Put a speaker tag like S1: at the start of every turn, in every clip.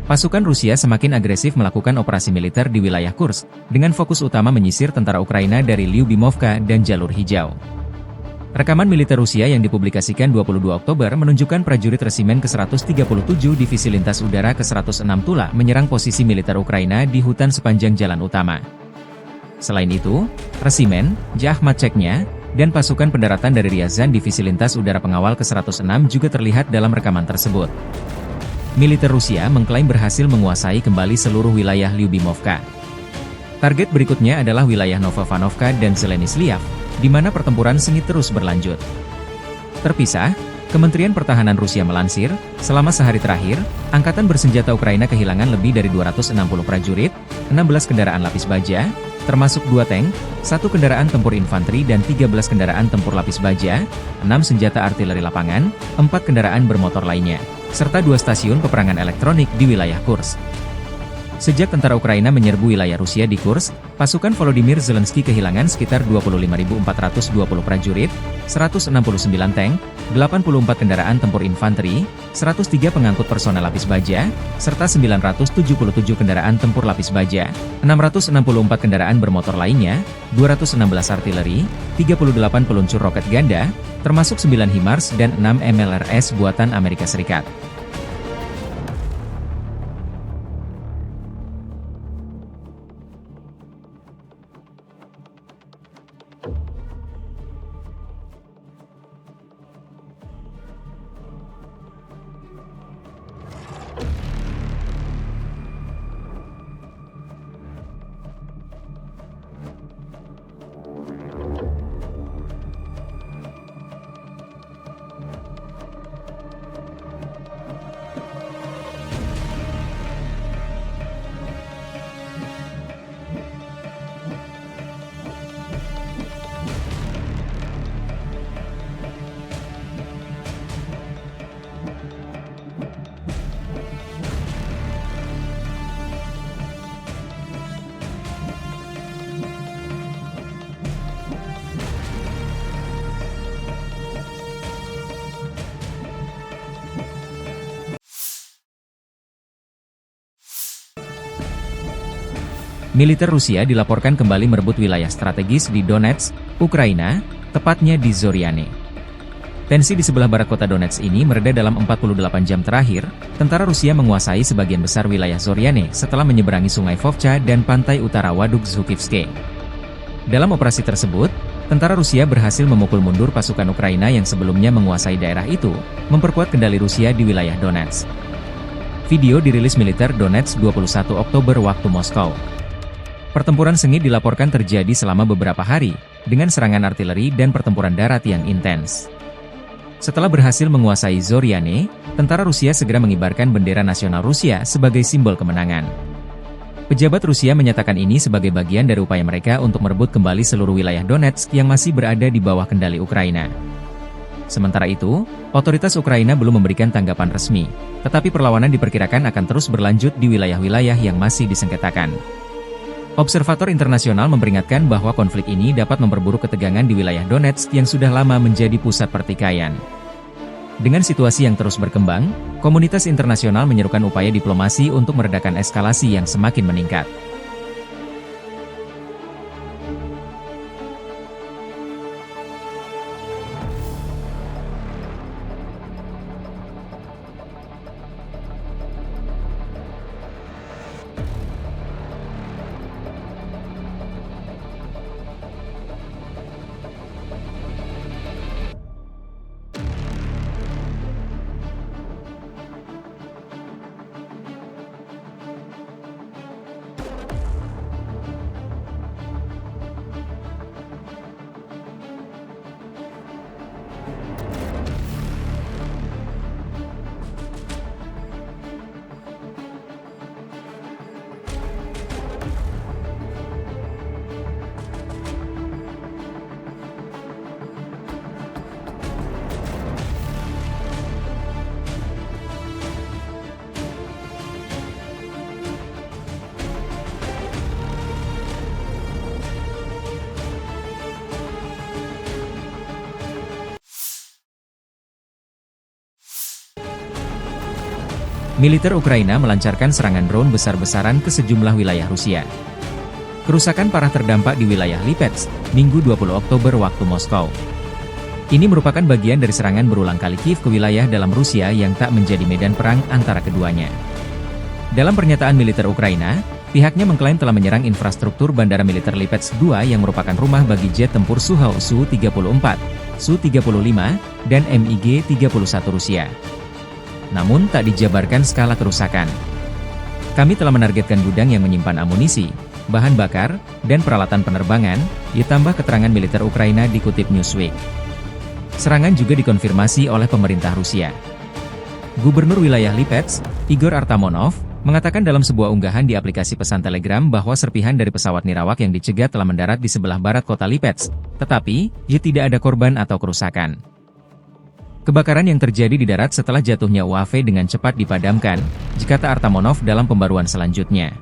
S1: Pasukan Rusia semakin agresif melakukan operasi militer di wilayah Kursk, dengan fokus utama menyisir tentara Ukraina dari Lyubimovka dan Jalur Hijau. Rekaman militer Rusia yang dipublikasikan 22 Oktober menunjukkan prajurit Resimen ke-137 Divisi Lintas Udara ke-106 Tula menyerang posisi militer Ukraina di hutan sepanjang jalan utama. Selain itu, Resimen, Jahmat-Ceknya, dan pasukan pendaratan dari Ryazan Divisi Lintas Udara Pengawal ke-106 juga terlihat dalam rekaman tersebut. Militer Rusia mengklaim berhasil menguasai kembali seluruh wilayah Lyubimovka. Target berikutnya adalah wilayah Novovanovka dan Zelenislav, di mana pertempuran sengit terus berlanjut. Terpisah, Kementerian Pertahanan Rusia melansir, selama sehari terakhir, Angkatan Bersenjata Ukraina kehilangan lebih dari 260 prajurit, 16 kendaraan lapis baja, termasuk 2 tank, 1 kendaraan tempur infanteri dan 13 kendaraan tempur lapis baja, 6 senjata artileri lapangan, 4 kendaraan bermotor lainnya, serta 2 stasiun peperangan elektronik di wilayah Kursk. Sejak tentara Ukraina menyerbu wilayah Rusia di Kursk, pasukan Volodymyr Zelensky kehilangan sekitar 25.420 prajurit, 169 tank, 84 kendaraan tempur infanteri, 103 pengangkut personel lapis baja, serta 977 kendaraan tempur lapis baja, 664 kendaraan bermotor lainnya, 216 artileri, 38 peluncur roket ganda, termasuk 9 HIMARS dan 6 MLRS buatan Amerika Serikat. Militer Rusia dilaporkan kembali merebut wilayah strategis di Donetsk, Ukraina, tepatnya di Zoriane. Tensi di sebelah barat kota Donetsk ini mereda dalam 48 jam terakhir. Tentara Rusia menguasai sebagian besar wilayah Zoriane setelah menyeberangi sungai Vovcha dan pantai utara Waduk Zhukivske. Dalam operasi tersebut, tentara Rusia berhasil memukul mundur pasukan Ukraina yang sebelumnya menguasai daerah itu, memperkuat kendali Rusia di wilayah Donetsk. Video dirilis militer Donetsk 21 Oktober waktu Moskow. Pertempuran sengit dilaporkan terjadi selama beberapa hari, dengan serangan artileri dan pertempuran darat yang intens. Setelah berhasil menguasai Zoriane, tentara Rusia segera mengibarkan bendera nasional Rusia sebagai simbol kemenangan. Pejabat Rusia menyatakan ini sebagai bagian dari upaya mereka untuk merebut kembali seluruh wilayah Donetsk yang masih berada di bawah kendali Ukraina. Sementara itu, otoritas Ukraina belum memberikan tanggapan resmi, tetapi perlawanan diperkirakan akan terus berlanjut di wilayah-wilayah yang masih disengketakan. Observator internasional memperingatkan bahwa konflik ini dapat memperburuk ketegangan di wilayah Donetsk yang sudah lama menjadi pusat pertikaian. Dengan situasi yang terus berkembang, komunitas internasional menyerukan upaya diplomasi untuk meredakan eskalasi yang semakin meningkat. Militer Ukraina melancarkan serangan drone besar-besaran ke sejumlah wilayah Rusia. Kerusakan parah terdampak di wilayah Lipetsk, Minggu 20 Oktober waktu Moskow. Ini merupakan bagian dari serangan berulang kali Kiev ke wilayah dalam Rusia yang tak menjadi medan perang antara keduanya. Dalam pernyataan militer Ukraina, pihaknya mengklaim telah menyerang infrastruktur Bandara Militer Lipetsk II yang merupakan rumah bagi jet tempur Sukhoi Su-34, Su-35, dan MiG-31 Rusia. Namun tak dijabarkan skala kerusakan. Kami telah menargetkan gudang yang menyimpan amunisi, bahan bakar, dan peralatan penerbangan, ditambah keterangan militer Ukraina dikutip Newsweek. Serangan juga dikonfirmasi oleh pemerintah Rusia. Gubernur wilayah Lipetsk, Igor Artamonov, mengatakan dalam sebuah unggahan di aplikasi pesan Telegram bahwa serpihan dari pesawat nirawak yang dicegat telah mendarat di sebelah barat kota Lipetsk, tetapi, tidak ada korban atau kerusakan. Kebakaran yang terjadi di darat setelah jatuhnya UAV dengan cepat dipadamkan, kata Artamonov dalam pembaruan selanjutnya.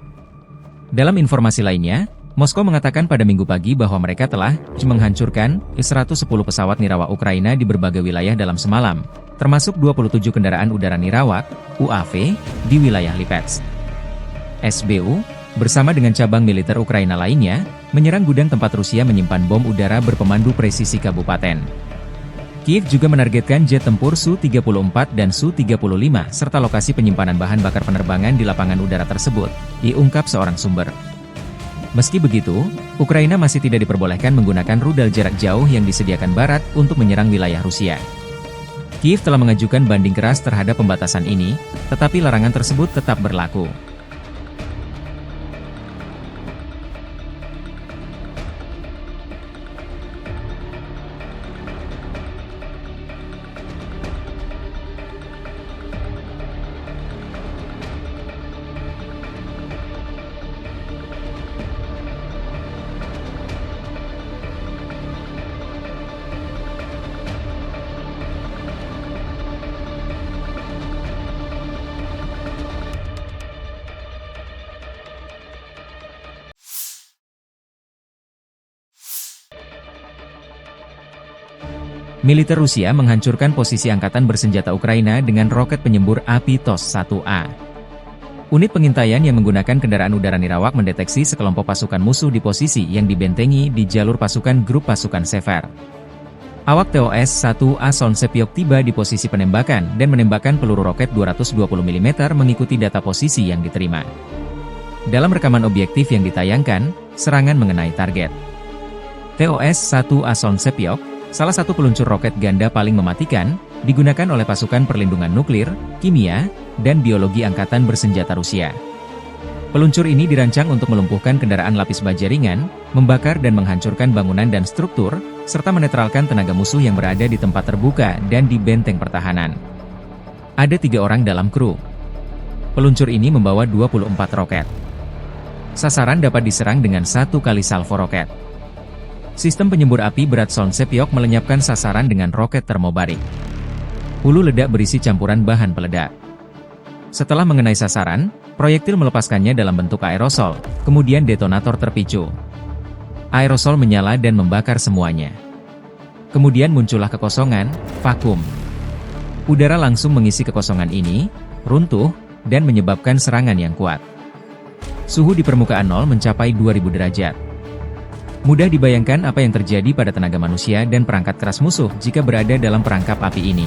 S1: Dalam informasi lainnya, Moskow mengatakan pada Minggu pagi bahwa mereka telah menghancurkan 110 pesawat nirawak Ukraina di berbagai wilayah dalam semalam, termasuk 27 kendaraan udara nirawak, UAV, di wilayah Lipetsk. SBU, bersama dengan cabang militer Ukraina lainnya, menyerang gudang tempat Rusia menyimpan bom udara berpemandu presisi kabupaten. Kiev juga menargetkan jet tempur Su-34 dan Su-35 serta lokasi penyimpanan bahan bakar penerbangan di lapangan udara tersebut, diungkap seorang sumber. Meski begitu, Ukraina masih tidak diperbolehkan menggunakan rudal jarak jauh yang disediakan Barat untuk menyerang wilayah Rusia. Kiev telah mengajukan banding keras terhadap pembatasan ini, tetapi larangan tersebut tetap berlaku. Militer Rusia menghancurkan posisi angkatan bersenjata Ukraina dengan roket penyembur api TOS-1A. Unit pengintaian yang menggunakan kendaraan udara nirawak mendeteksi sekelompok pasukan musuh di posisi yang dibentengi di jalur pasukan grup pasukan Sever. Awak TOS-1A Son Sepyok tiba di posisi penembakan dan menembakkan peluru roket 220 mm mengikuti data posisi yang diterima. Dalam rekaman objektif yang ditayangkan, serangan mengenai target. TOS-1A Son Sepyok, salah satu peluncur roket ganda paling mematikan, digunakan oleh pasukan perlindungan nuklir, kimia, dan biologi angkatan bersenjata Rusia. Peluncur ini dirancang untuk melumpuhkan kendaraan lapis baja ringan, membakar dan menghancurkan bangunan dan struktur, serta menetralkan tenaga musuh yang berada di tempat terbuka dan di benteng pertahanan. Ada 3 orang dalam kru. Peluncur ini membawa 24 roket. Sasaran dapat diserang dengan 1 kali salvo roket. Sistem penyembur api berat Son Sepyok melenyapkan sasaran dengan roket termobarik. Hulu ledak berisi campuran bahan peledak. Setelah mengenai sasaran, proyektil melepaskannya dalam bentuk aerosol, kemudian detonator terpicu. Aerosol menyala dan membakar semuanya. Kemudian muncullah kekosongan, vakum. Udara langsung mengisi kekosongan ini, runtuh, dan menyebabkan serangan yang kuat. Suhu di permukaan nol mencapai 2000 derajat. Mudah dibayangkan apa yang terjadi pada tenaga manusia dan perangkat keras musuh jika berada dalam perangkap api ini.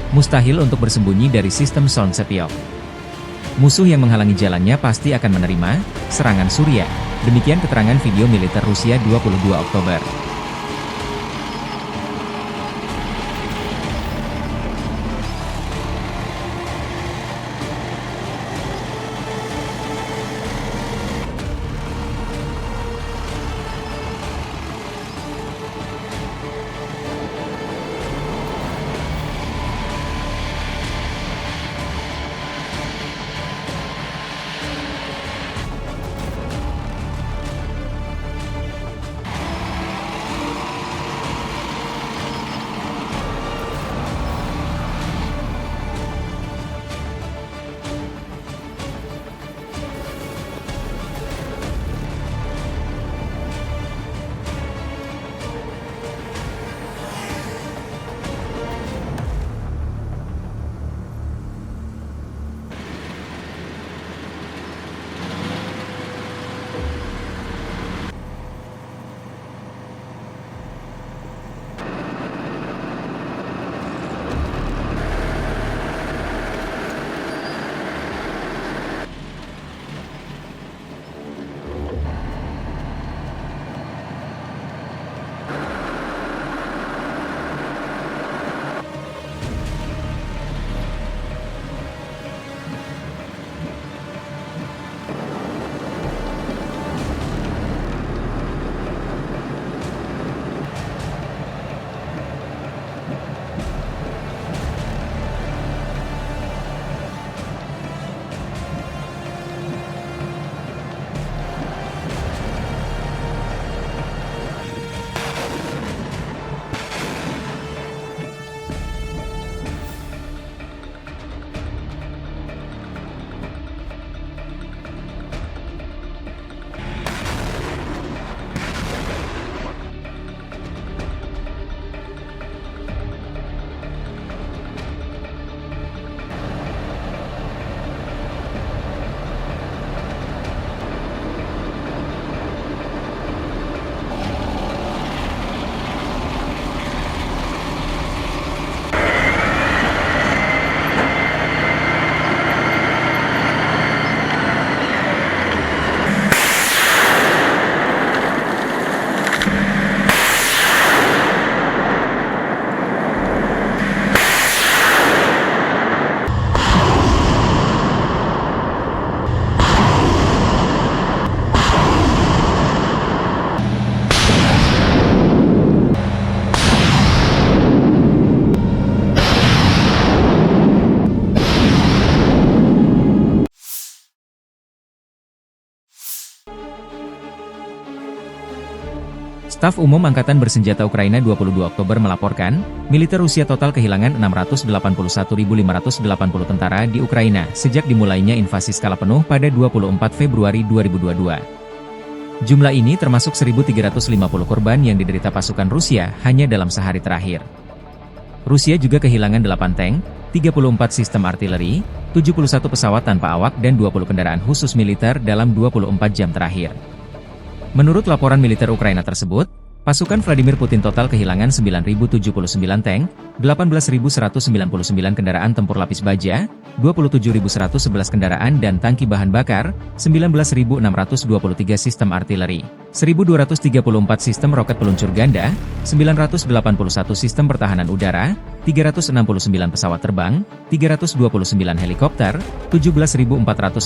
S1: Mustahil untuk bersembunyi dari sistem Son Sepyok. Musuh yang menghalangi jalannya pasti akan menerima serangan surya. Demikian keterangan video militer Rusia 22 Oktober. Staf Umum Angkatan Bersenjata Ukraina 22 Oktober melaporkan, militer Rusia total kehilangan 681.580 tentara di Ukraina sejak dimulainya invasi skala penuh pada 24 Februari 2022. Jumlah ini termasuk 1.350 korban yang diderita pasukan Rusia hanya dalam sehari terakhir. Rusia juga kehilangan 8 tank, 34 sistem artileri, 71 pesawat tanpa awak dan 20 kendaraan khusus militer dalam 24 jam terakhir. Menurut laporan militer Ukraina tersebut, pasukan Vladimir Putin total kehilangan 9.079 tank, 18.199 kendaraan tempur lapis baja, 27.111 kendaraan dan tangki bahan bakar, 19.623 sistem artileri, 1.234 sistem roket peluncur ganda, 981 sistem pertahanan udara, 369 pesawat terbang, 329 helikopter, 17.404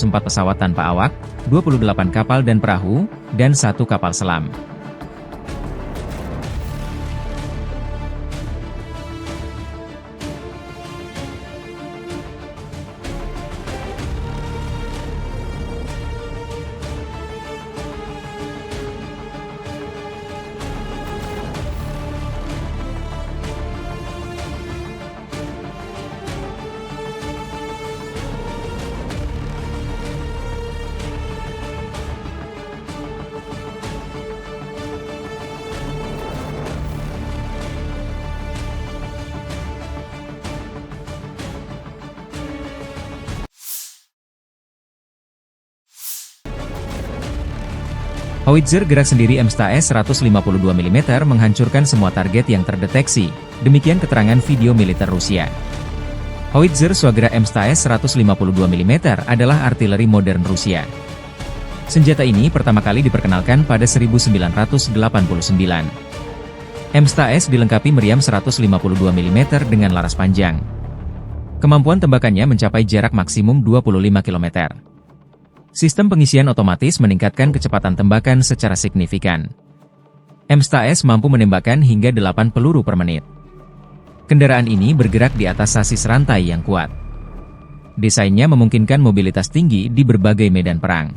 S1: pesawat tanpa awak, 28 kapal dan perahu, dan 1 kapal selam. Howitzer gerak sendiri MSTS 152 mm menghancurkan semua target yang terdeteksi, demikian keterangan video militer Rusia. Howitzer Swagera MSTS 152 mm adalah artileri modern Rusia. Senjata ini pertama kali diperkenalkan pada 1989. MSTS dilengkapi meriam 152 mm dengan laras panjang. Kemampuan tembakannya mencapai jarak maksimum 25 km. Sistem pengisian otomatis meningkatkan kecepatan tembakan secara signifikan. MSTS mampu menembakkan hingga 8 peluru per menit. Kendaraan ini bergerak di atas sasis rantai yang kuat. Desainnya memungkinkan mobilitas tinggi di berbagai medan perang.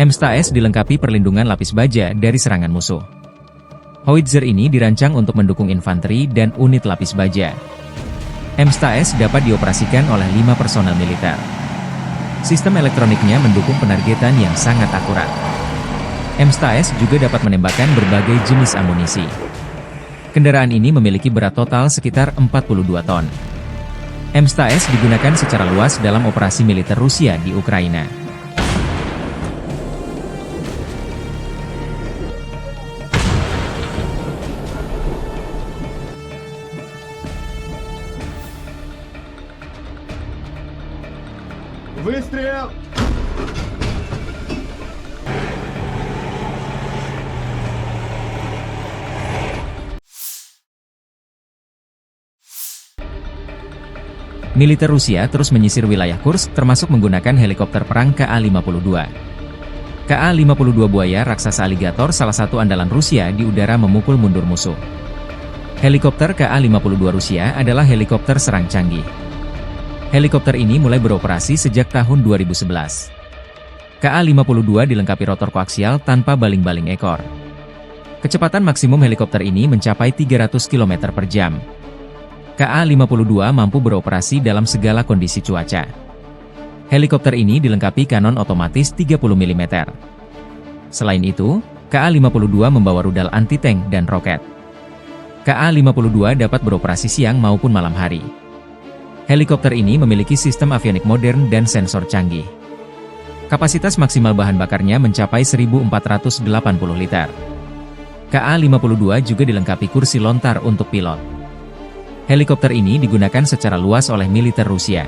S1: MSTS dilengkapi perlindungan lapis baja dari serangan musuh. Howitzer ini dirancang untuk mendukung infanteri dan unit lapis baja. MSTS dapat dioperasikan oleh 5 personel militer. Sistem elektroniknya mendukung penargetan yang sangat akurat. MSTS juga dapat menembakkan berbagai jenis amunisi. Kendaraan ini memiliki berat total sekitar 42 ton. MSTS digunakan secara luas dalam operasi militer Rusia di Ukraina.
S2: Выстрел!
S1: Militer Rusia terus menyisir wilayah Kursk termasuk menggunakan helikopter perang Ka-52. Ka-52 buaya raksasa aligator salah satu andalan Rusia di udara memukul mundur musuh. Helikopter Ka-52 Rusia adalah helikopter serang canggih. Helikopter ini mulai beroperasi sejak tahun 2011. Ka-52 dilengkapi rotor koaksial tanpa baling-baling ekor. Kecepatan maksimum helikopter ini mencapai 300 km per jam. Ka-52 mampu beroperasi dalam segala kondisi cuaca. Helikopter ini dilengkapi kanon otomatis 30 mm. Selain itu, Ka-52 membawa rudal anti-tank dan roket. Ka-52 dapat beroperasi siang maupun malam hari. Helikopter ini memiliki sistem avionik modern dan sensor canggih. Kapasitas maksimal bahan bakarnya mencapai 1.480 liter. Ka-52 juga dilengkapi kursi lontar untuk pilot. Helikopter ini digunakan secara luas oleh militer Rusia.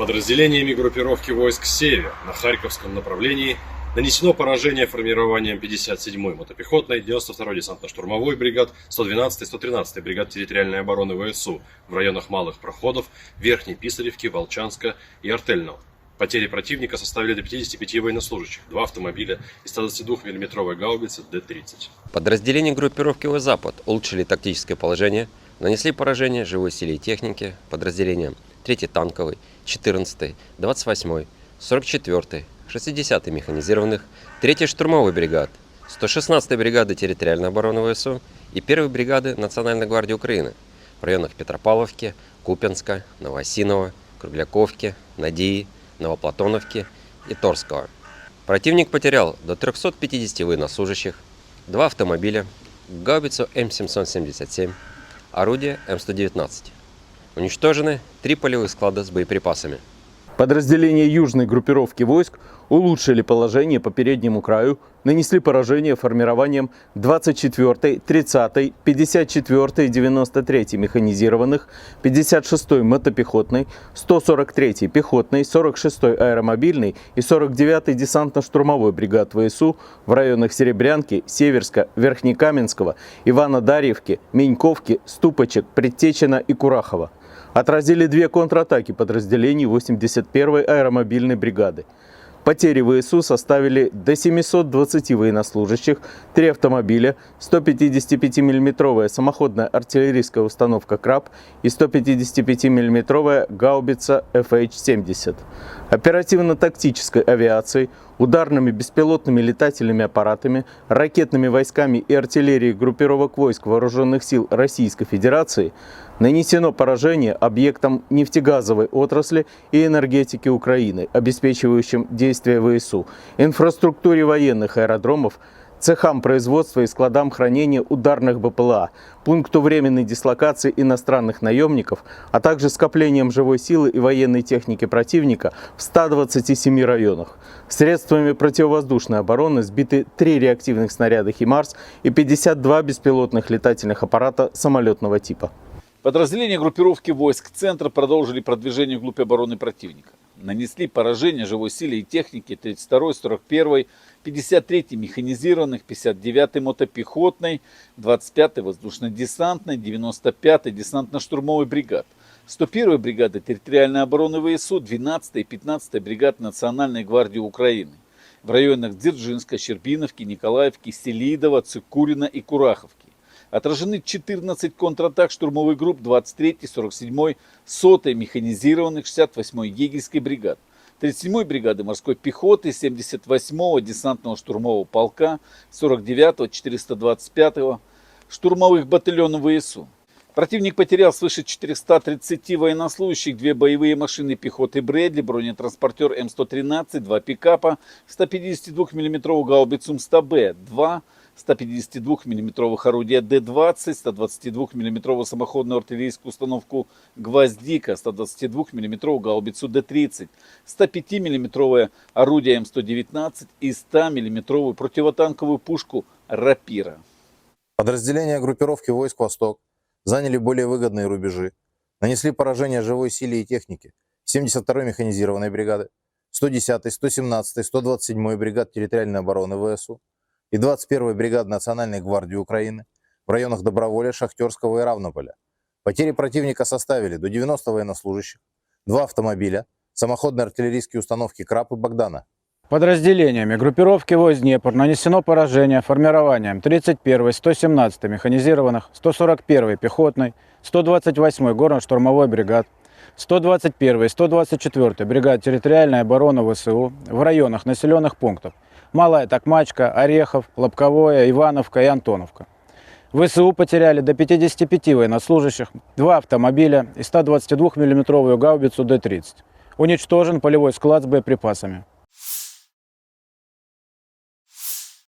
S2: Подразделениями группировки войск «Север» на Харьковском направлении Нанесено поражение формированием 57-й мотопехотной, 92-й десантно-штурмовой бригад, 112-й, 113-й бригад территориальной обороны ВСУ в районах Малых Проходов, Верхней Писаревки, Волчанска и Артельного. Потери противника составили до 55 военнослужащих, 2 автомобиля и 122 мм гаубицы Д-30.
S3: Подразделения группировки «Запад» улучшили тактическое положение, нанесли поражение живой силе и технике подразделениям 3-й танковый, 14-й, 28-й, 44-й, 60-й механизированных, 3-й штурмовой бригад, 116-й бригады территориальной обороны ВСУ и 1-й бригады Национальной гвардии Украины в районах Петропавловки, Купянска, Новоосиново, Кругляковки, Надеи, Новоплатоновки и Торского. Противник потерял до 350 военнослужащих, 2 автомобиля, гаубицу М777, орудие М119. Уничтожены 3 полевых склада с боеприпасами.
S4: Подразделения южной группировки войск улучшили положение по переднему краю, нанесли поражение формированием 24-й, 30-й, 54-й и 93-й механизированных, 56-й мотопехотной, 143-й пехотной, 46-й аэромобильной и 49-й десантно-штурмовой бригад ВСУ в районах Серебрянки, Северска, Верхнекаменского, Ивано-Дарьевки, Меньковки, Ступочек, Предтечина и Курахова. Отразили 2 контратаки подразделений 81-й аэромобильной бригады. Потери ВСУ составили до 720 военнослужащих, 3 автомобиля, 155 мм самоходная артиллерийская установка «Краб» и 155 мм гаубица FH-70. Оперативно-тактической авиацией, ударными беспилотными летательными аппаратами, ракетными войсками и артиллерией группировок войск Вооруженных сил Российской Федерации нанесено поражение объектам нефтегазовой отрасли и энергетики Украины, обеспечивающим действия ВСУ, инфраструктуре военных аэродромов, цехам производства и складам хранения ударных БПЛА, пункту временной дислокации иностранных наемников, а также скоплением живой силы и военной техники противника в 127 районах. Средствами противовоздушной обороны сбиты 3 реактивных снаряда «Химарс» и 52 беспилотных летательных аппарата самолетного типа.
S5: Подразделения группировки войск «Центр» продолжили продвижение вглубь обороны противника. Нанесли поражение живой силе и технике 32-й, 41-й, 53-й механизированных, 59-й мотопехотной, 25-й воздушно-десантной, 95-й десантно-штурмовой бригад, 101-й бригады территориальной обороны ВСУ, 12-й и 15-й бригад Национальной гвардии Украины в районах Дзержинска, Щербиновки, Николаевки, Селидова, Цикурина и Кураховки. Отражены 14 контратак штурмовых групп 23-й, 47-й, 100-й механизированных, 68-й егерской бригад, 37-й бригады морской пехоты, 78-го десантного штурмового полка, 49-го, 425-го штурмовых батальонов ВСУ. Противник потерял свыше 430 военнослужащих, 2 боевые машины пехоты Брэдли, бронетранспортер М113, 2 пикапа, 152 мм гаубицу МСТБ, 2 152 мм орудия Д-20, 122 мм самоходную артиллерийскую установку «Гвоздика», 122 мм гаубицу Д-30, 105 мм орудие М119 и 100 мм противотанковую пушку «Рапира».
S6: Подразделения группировки войск «Восток» заняли более выгодные рубежи, нанесли поражение живой силе и технике 72-й механизированной бригады, 110-й, 117-й, 127-й бригад территориальной обороны ВСУ и 21-й бригады Национальной гвардии Украины в районах Доброволя, Шахтерского и Равнополя. Потери противника составили до 90 военнослужащих, 2 автомобиля, самоходные артиллерийские установки «Краб» и «Богдана».
S7: Подразделениями группировки войск «Днепр» нанесено поражение формированием 31-й, 117-й механизированных, 141-й пехотной, 128-й горно-штурмовой бригад, 121-й, 124-й бригад территориальной обороны ВСУ в районах населенных пунктов Малая Токмачка, Орехов, Лобковое, Ивановка и Антоновка. ВСУ потеряли до 55 военнослужащих, 2 автомобиля и 122 мм гаубицу Д-30. Уничтожен полевой склад с боеприпасами.